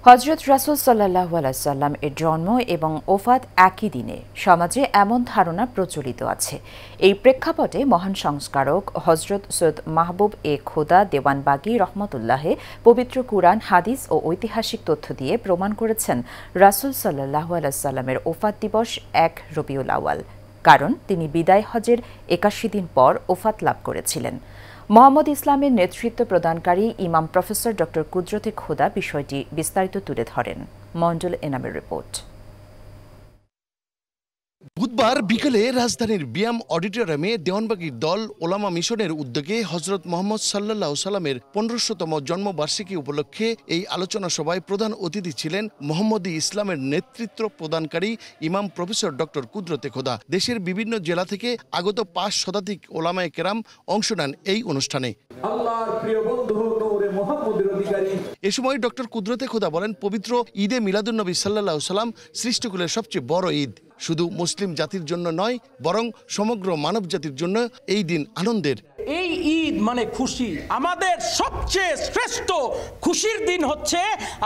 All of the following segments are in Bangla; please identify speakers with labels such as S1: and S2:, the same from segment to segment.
S1: হযরত রাসূল সাল্লাল্লাহু আলাইহি ওয়াসাল্লাম এর জন্ম এবং ওফাত একই দিনে সমাজে এমন ধারণা প্রচলিত আছে। এই প্রেক্ষাপটে মহান সংস্কারক হযরত সৈয়দ মাহবুব এ খোদা দেওয়ানবাগী রহমতুল্লাহে পবিত্র কুরআন, হাদিস ও ঐতিহাসিক তথ্য দিয়ে প্রমাণ করেছেন রাসূল সাল্লাল্লাহু আলাইহি ওয়াসাল্লামের ওফাত দিবস ১ রবিউল আউয়াল, কারণ তিনি বিদায় হজের ৮১ দিন পর ওফাত লাভ করেছিলেন। মোহাম্মদ ইসলামের নেতৃত্ব প্রদানকারী ইমাম প্রফেসর ড. কুদরতে খোদা বিষয়টি বিস্তারিত তুলে ধরেন। মন্ডল এনামের রিপোর্ট।
S2: বুধবার বিকেলে রাজধানীর বিয়াম অডিটোরিয়ামে দেওয়ানবাগীর দল ওলামা মিশনের উদ্যোগে হযরত মুহাম্মদ সাল্লাল্লাহু সাল্লামের ১৫০০তম জন্মবার্ষিকী উপলক্ষে এই আলোচনা সভায় প্রধান অতিথি ছিলেন মোহাম্মদী ইসলামের নেতৃত্ব প্রদানকারী ইমাম প্রফেসর ড. কুদরতে খোদা। দেশের বিভিন্ন জেলা থেকে আগত ৫ শতাধিক ওলামায়ে কেরাম অংশ নেন এই অনুষ্ঠানে।
S3: আল্লাহর প্রিয় বন্ধু নূরে মুহাম্মদের অধিকারী।
S2: এ সময় ড. কুদরতে খোদা বলেন, পবিত্র ঈদে মিলাদুন্নবী সাল্লাল্লাহু সাল্লাম সৃষ্টিকুলের সবচেয়ে বড় ঈদ। শুধু মুসলিম জাতির জন্য নয়, বরং সমগ্র মানব জাতির জন্য এই দিন আনন্দের।
S4: এই ঈদ মানে খুশি। আমাদের সবচেয়ে শ্রেষ্ঠ খুশির দিন হচ্ছে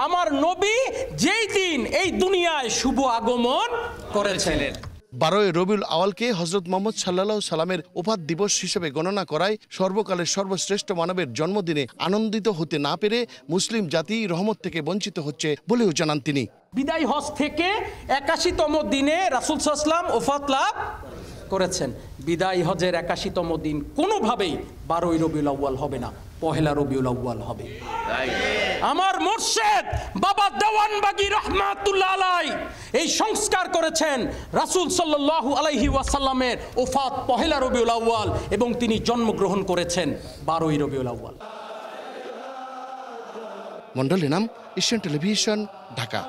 S4: আমার নবী যেই দিন এই দুনিয়ায় শুভ আগমন করেছিলেন।
S2: ১২ রবিউল আউয়ালকে হযরত মুহাম্মদ সাল্লাল্লাহু সাল্লামের ওফাত দিবস হিসেবে গণনা করায় সর্বকালের সর্বশ্রেষ্ঠ মানবের জন্মদিনে আনন্দিত হতে না পেরে মুসলিম জাতি রহমত থেকে বঞ্চিত হচ্ছে বলেও জানান তিনি।
S4: বিদায় হজ থেকে ৮১তম দিনে রাসূল সাল্লাল্লাহু আলাইহি ওয়াসাল্লাম ওফাত লাভ করেছেন। বিদায় হজের ৮১তম দিন কোনোভাবেই ১২ রবিউল আউয়াল হবে না, ১ রবিউল আউয়াল হবে। আমার মুর্শিদ বাবা দেওয়ানবাগী রহমাতুল্লাহ আলাইহি এই সংস্কার করেছেন রাসূল সাল্লাল্লাহু আলাইহি ওয়াসাল্লামের ওফাত ১ রবিউল আউয়াল এবং তিনি জন্মগ্রহণ করেছেন ১২ রবিউল আউয়াল।
S2: Mondal Enam, Asian television, Dhaka.